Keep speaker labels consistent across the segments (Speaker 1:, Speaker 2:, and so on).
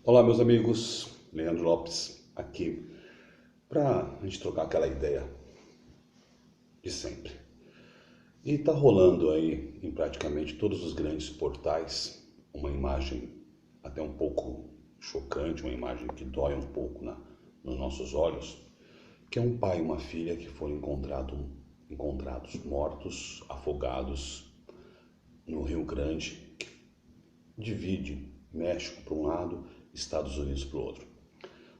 Speaker 1: Olá, meus amigos, Leandro Lopes aqui para a gente trocar aquela ideia de sempre. E tá rolando aí em praticamente todos os grandes portais uma imagem até um pouco chocante, uma imagem que dói um pouco nos nossos olhos, que é um pai e uma filha que foram encontrados mortos, afogados no Rio Grande, que divide México para um lado, Estados Unidos para o outro.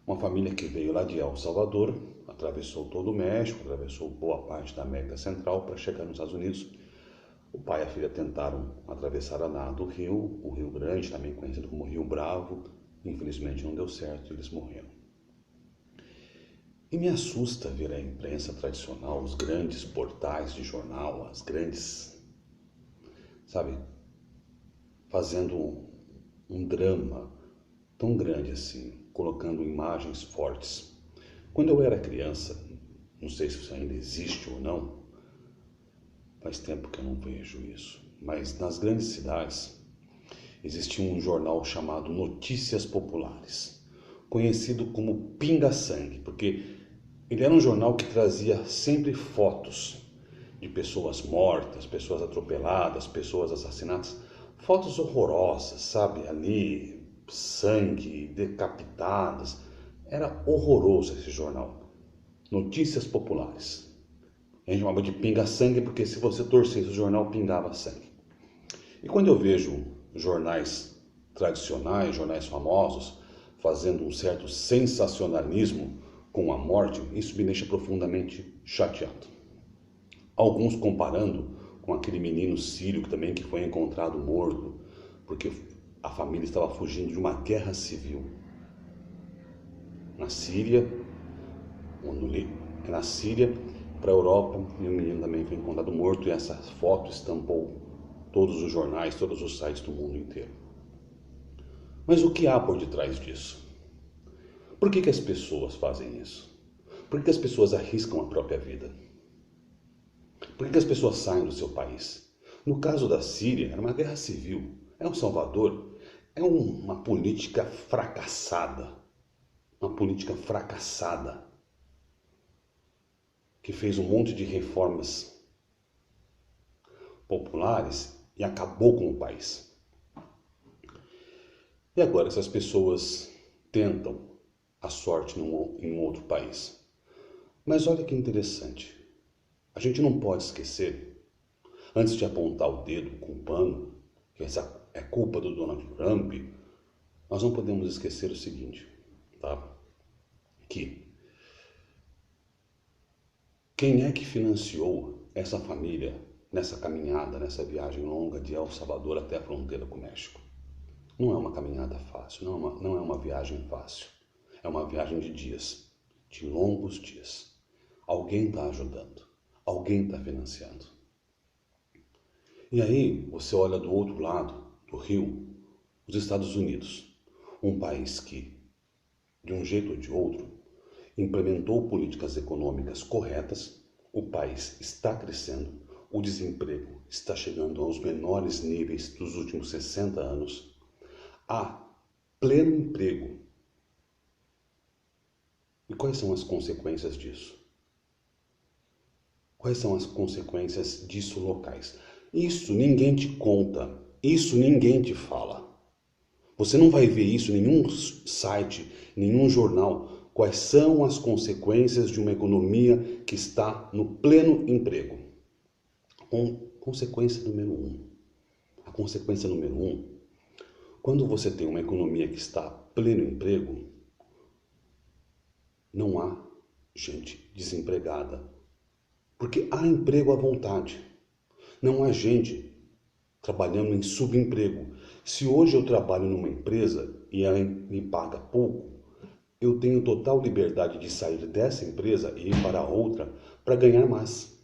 Speaker 1: Uma família que veio lá de El Salvador, atravessou todo o México, atravessou boa parte da América Central para chegar nos Estados Unidos. O pai e a filha tentaram atravessar a nado o Rio Grande, também conhecido como Rio Bravo. Infelizmente não deu certo e eles morreram. E me assusta ver a imprensa tradicional, os grandes portais de jornal, as grandes, fazendo um drama tão grande assim, colocando imagens fortes. Quando eu era criança, não sei se isso ainda existe ou não, faz tempo que eu não vejo isso, mas nas grandes cidades existia um jornal chamado Notícias Populares, conhecido como Pinga Sangue, porque ele era um jornal que trazia sempre fotos de pessoas mortas, pessoas atropeladas, pessoas assassinadas, fotos horrorosas, ali, sangue, decapitadas. Era horroroso esse jornal. Notícias Populares. A gente chamava de Pinga Sangue porque se você torcesse o jornal, pingava sangue. E quando eu vejo jornais tradicionais, jornais famosos, fazendo um certo sensacionalismo com a morte, isso me deixa profundamente chateado. Alguns comparando com aquele menino sírio que foi encontrado morto, porque a família estava fugindo de uma guerra civil. Na Síria, para a Europa, e o menino também foi encontrado morto, e essa foto estampou todos os jornais, todos os sites do mundo inteiro. Mas o que há por detrás disso? Por que as pessoas fazem isso? Por que as pessoas arriscam a própria vida? Por que as pessoas saem do seu país? No caso da Síria, era uma guerra civil. El Salvador é uma política fracassada. Uma política fracassada que fez um monte de reformas populares e acabou com o país. E agora essas pessoas tentam a sorte em um outro país. Mas olha que interessante. A gente não pode esquecer, antes de apontar o dedo culpando, que essa é culpa do Donald Trump, nós não podemos esquecer o seguinte, que quem é que financiou essa família nessa caminhada, nessa viagem longa de El Salvador até a fronteira com o México? Não é uma caminhada fácil, não é uma viagem fácil. É uma viagem de dias, de longos dias. Alguém está ajudando, alguém está financiando. E aí você olha do outro lado do rio, os Estados Unidos, um país que, de um jeito ou de outro, implementou políticas econômicas corretas, o país está crescendo, o desemprego está chegando aos menores níveis dos últimos 60 anos, há pleno emprego. E quais são as consequências disso? Quais são as consequências disso locais? Isso ninguém te conta, isso ninguém te fala. Você não vai ver isso em nenhum site, nenhum jornal. Quais são as consequências de uma economia que está no pleno emprego? Consequência número 1. A consequência número 1, quando você tem uma economia que está pleno emprego, não há gente desempregada. Porque há emprego à vontade. Não há gente trabalhando em subemprego. Se hoje eu trabalho numa empresa e ela me paga pouco, eu tenho total liberdade de sair dessa empresa e ir para outra para ganhar mais.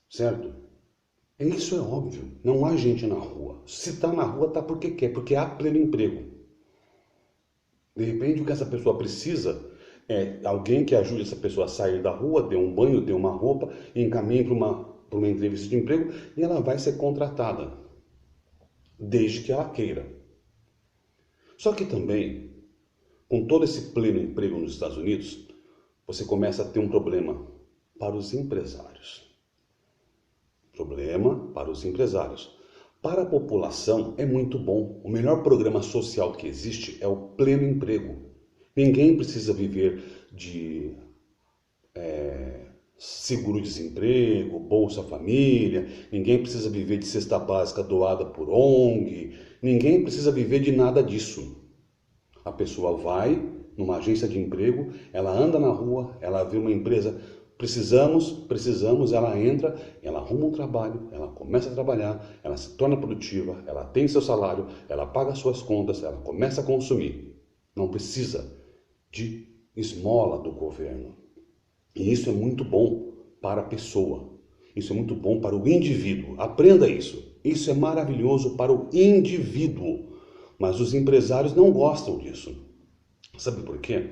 Speaker 1: Certo? Isso é óbvio. Não há gente na rua. Se está na rua, está porque quer, porque há pleno emprego. De repente, o que essa pessoa precisa é alguém que ajude essa pessoa a sair da rua, dê um banho, dê uma roupa, e encaminhe para uma entrevista de emprego e ela vai ser contratada. desde que ela queira. Só que também, com todo esse pleno emprego nos Estados Unidos, você começa a ter um problema para os empresários. Problema para os empresários. Para a população é muito bom. O melhor programa social que existe é o pleno emprego. Ninguém precisa viver de seguro-desemprego, Bolsa Família, ninguém precisa viver de cesta básica doada por ONG, ninguém precisa viver de nada disso. A pessoa vai numa agência de emprego, ela anda na rua, ela vê uma empresa, precisamos, ela entra, ela arruma um trabalho, ela começa a trabalhar, ela se torna produtiva, ela tem seu salário, ela paga suas contas, ela começa a consumir. Não precisa de esmola do governo. E isso é muito bom para a pessoa. Isso é muito bom para o indivíduo. Aprenda isso. Isso é maravilhoso para o indivíduo. Mas os empresários não gostam disso. Sabe por quê?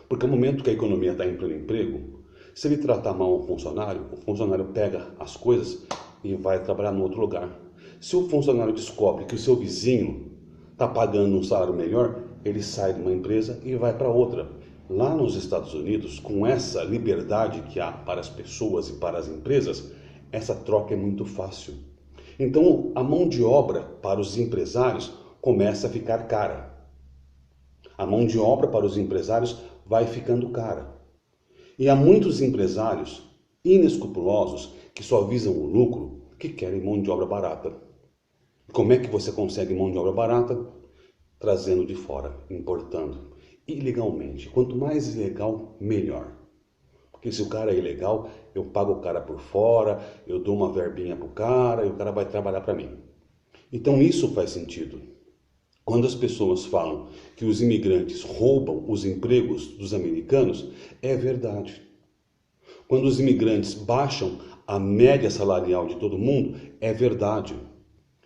Speaker 1: Porque no momento que a economia está em pleno emprego, se ele tratar mal o funcionário pega as coisas e vai trabalhar em outro lugar. Se o funcionário descobre que o seu vizinho está pagando um salário melhor, ele sai de uma empresa e vai para outra. Lá nos Estados Unidos, com essa liberdade que há para as pessoas e para as empresas, essa troca é muito fácil. Então, a mão de obra para os empresários começa a ficar cara. A mão de obra para os empresários vai ficando cara. E há muitos empresários inescrupulosos que só visam o lucro, que querem mão de obra barata. Como é que você consegue mão de obra barata? Trazendo de fora, importando. Ilegalmente. Quanto mais ilegal, melhor. Porque se o cara é ilegal, eu pago o cara por fora, eu dou uma verbinha pro cara e o cara vai trabalhar para mim. Então isso faz sentido. Quando as pessoas falam que os imigrantes roubam os empregos dos americanos, é verdade. Quando os imigrantes baixam a média salarial de todo mundo, é verdade.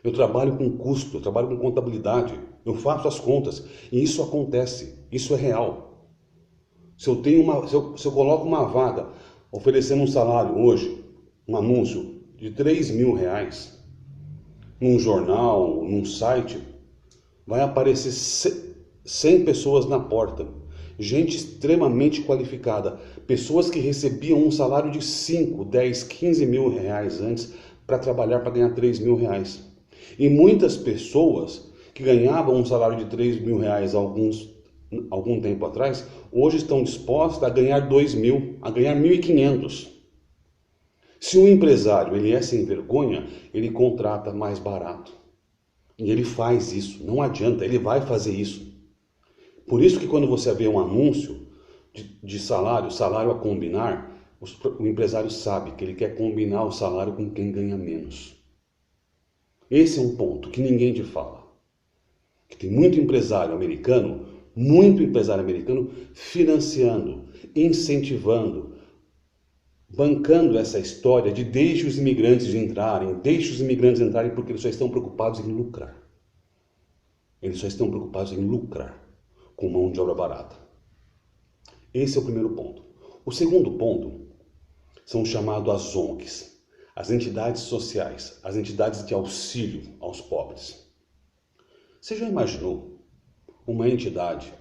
Speaker 1: Eu trabalho com custo, eu trabalho com contabilidade, eu faço as contas e isso acontece, isso é real. Se eu coloco uma vaga oferecendo um salário hoje, um anúncio de R$3.000 num jornal, num site, vai aparecer 100 pessoas na porta, gente extremamente qualificada, pessoas que recebiam um salário de 5, 10, 15 mil reais antes para trabalhar para ganhar R$3.000. E muitas pessoas que ganhavam um salário de R$3.000 algum tempo atrás, hoje estão dispostas a ganhar 2.000, a ganhar 1.500. Se um empresário ele é sem vergonha, ele contrata mais barato. E ele faz isso, não adianta, ele vai fazer isso. Por isso que quando você vê um anúncio de salário a combinar, o empresário sabe que ele quer combinar o salário com quem ganha menos. Esse é um ponto que ninguém te fala. Que tem muito empresário americano financiando, incentivando, bancando essa história de deixe os imigrantes entrarem porque eles só estão preocupados em lucrar. Eles só estão preocupados em lucrar com mão de obra barata. Esse é o primeiro ponto. O segundo ponto são chamados as ONGs, as entidades sociais, as entidades de auxílio aos pobres. Você já imaginou uma entidade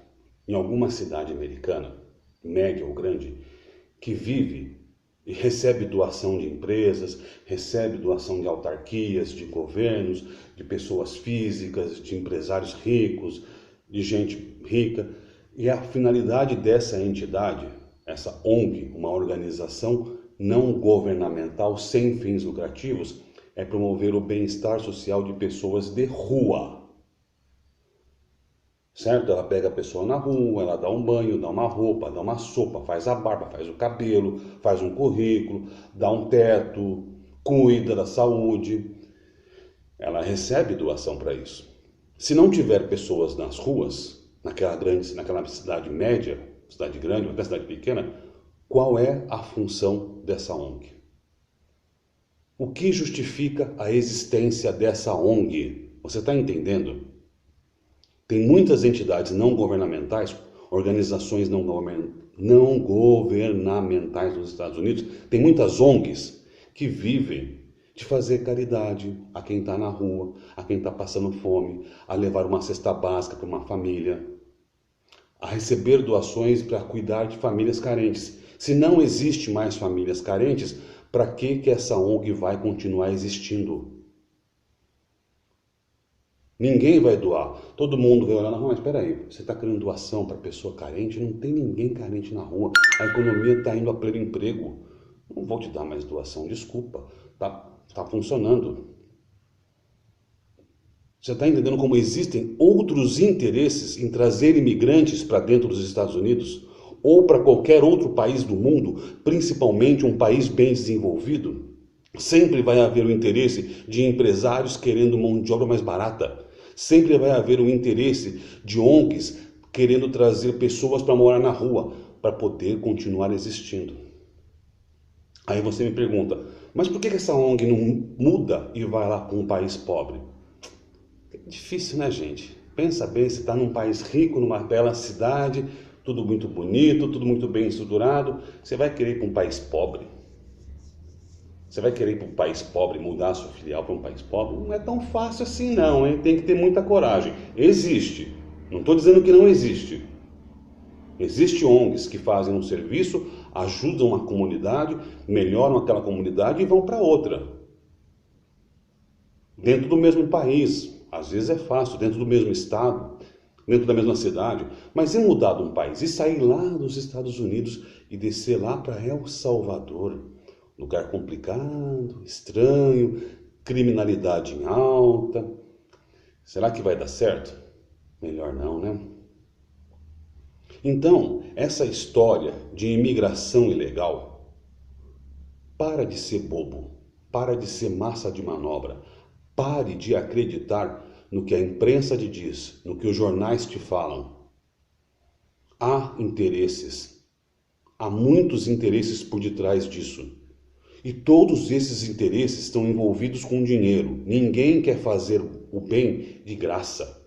Speaker 1: em alguma cidade americana, média ou grande, que vive e recebe doação de empresas, recebe doação de autarquias, de governos, de pessoas físicas, de empresários ricos, de gente rica, e a finalidade dessa entidade, essa ONG, uma organização não governamental sem fins lucrativos, é promover o bem-estar social de pessoas de rua. Certo? Ela pega a pessoa na rua, ela dá um banho, dá uma roupa, dá uma sopa, faz a barba, faz o cabelo, faz um currículo, dá um teto, cuida da saúde. Ela recebe doação para isso. Se não tiver pessoas nas ruas, naquela cidade média, cidade grande ou até cidade pequena, qual é a função dessa ONG? O que justifica a existência dessa ONG? Você está entendendo? Tem muitas entidades não governamentais, organizações não governamentais nos Estados Unidos, tem muitas ONGs que vivem de fazer caridade a quem está na rua, a quem está passando fome, a levar uma cesta básica para uma família, a receber doações para cuidar de famílias carentes. Se não existe mais famílias carentes, para que essa ONG vai continuar existindo? Ninguém vai doar. Todo mundo vai olhar na rua, mas espera aí, você está querendo doação para pessoa carente? Não tem ninguém carente na rua. A economia está indo a pleno emprego. Não vou te dar mais doação, desculpa. Tá funcionando. Você está entendendo como existem outros interesses em trazer imigrantes para dentro dos Estados Unidos? Ou para qualquer outro país do mundo, principalmente um país bem desenvolvido? Sempre vai haver o interesse de empresários querendo mão de obra mais barata. Sempre vai haver o interesse de ONGs querendo trazer pessoas para morar na rua, para poder continuar existindo. Aí você me pergunta, mas por que essa ONG não muda e vai lá para um país pobre? É difícil, né, gente? Pensa bem, você está num país rico, numa bela cidade, tudo muito bonito, tudo muito bem estruturado, você vai querer ir para um país pobre? Você vai querer ir para um país pobre, mudar a sua filial para um país pobre? Não é tão fácil assim não, hein? Tem que ter muita coragem. Existe, não estou dizendo que não existe. Existem ONGs que fazem um serviço, ajudam a comunidade, melhoram aquela comunidade e vão para outra. Dentro do mesmo país, às vezes é fácil, dentro do mesmo estado, dentro da mesma cidade. Mas e mudar de um país e sair lá dos Estados Unidos e descer lá para El Salvador? Lugar complicado, estranho, criminalidade em alta. Será que vai dar certo? Melhor não, né? Então, essa história de imigração ilegal, para de ser bobo, para de ser massa de manobra, pare de acreditar no que a imprensa te diz, no que os jornais te falam. Há interesses, há muitos interesses por detrás disso. E todos esses interesses estão envolvidos com dinheiro. Ninguém quer fazer o bem de graça.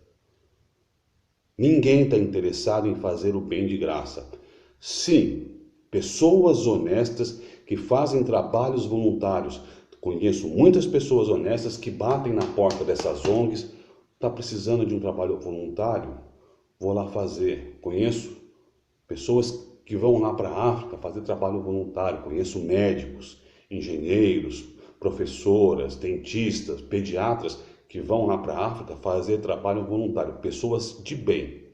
Speaker 1: Ninguém está interessado em fazer o bem de graça. Sim, pessoas honestas que fazem trabalhos voluntários. Conheço muitas pessoas honestas que batem na porta dessas ONGs. Está precisando de um trabalho voluntário? Vou lá fazer. Conheço pessoas que vão lá para a África fazer trabalho voluntário. Conheço médicos, engenheiros, professoras, dentistas, pediatras que vão lá para a África fazer trabalho voluntário. Pessoas de bem.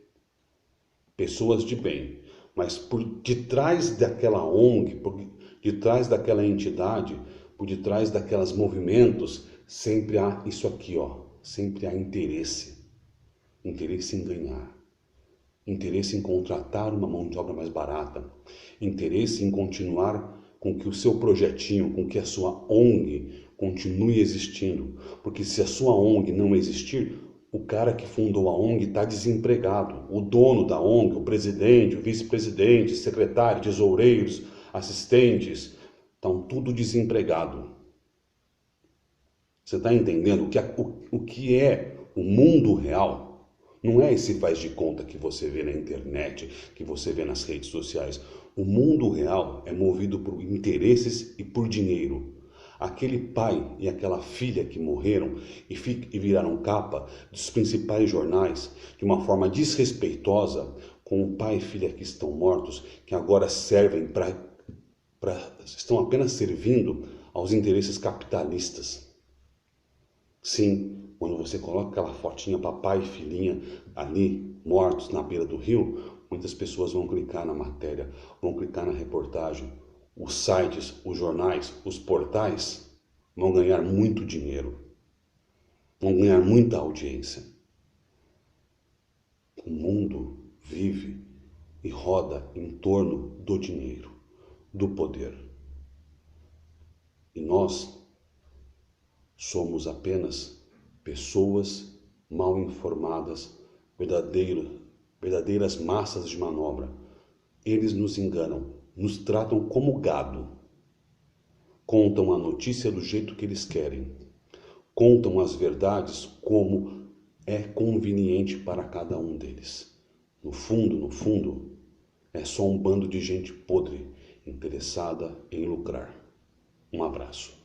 Speaker 1: Pessoas de bem. Mas por detrás daquela ONG, por detrás daquela entidade, por detrás daqueles movimentos, sempre há isso aqui, ó. Sempre há interesse. Interesse em ganhar. Interesse em contratar uma mão de obra mais barata. Interesse em continuar com que o seu projetinho, com que a sua ONG continue existindo. Porque se a sua ONG não existir, o cara que fundou a ONG está desempregado. O dono da ONG, o presidente, o vice-presidente, secretário, tesoureiros, assistentes, estão tudo desempregado. Você está entendendo o que é o mundo real? Não é esse faz de conta que você vê na internet, que você vê nas redes sociais. O mundo real é movido por interesses e por dinheiro. Aquele pai e aquela filha que morreram e viraram capa dos principais jornais de uma forma desrespeitosa com o pai e filha que estão mortos, que agora servem estão apenas servindo aos interesses capitalistas. Sim, quando você coloca aquela fotinha papai e filhinha ali, mortos na beira do rio, muitas pessoas vão clicar na matéria, vão clicar na reportagem. Os sites, os jornais, os portais vão ganhar muito dinheiro, vão ganhar muita audiência. O mundo vive e roda em torno do dinheiro, do poder. E nós somos apenas pessoas mal informadas, verdadeiras massas de manobra. Eles nos enganam, nos tratam como gado. Contam a notícia do jeito que eles querem. Contam as verdades como é conveniente para cada um deles. No fundo, é só um bando de gente podre, interessada em lucrar. Um abraço.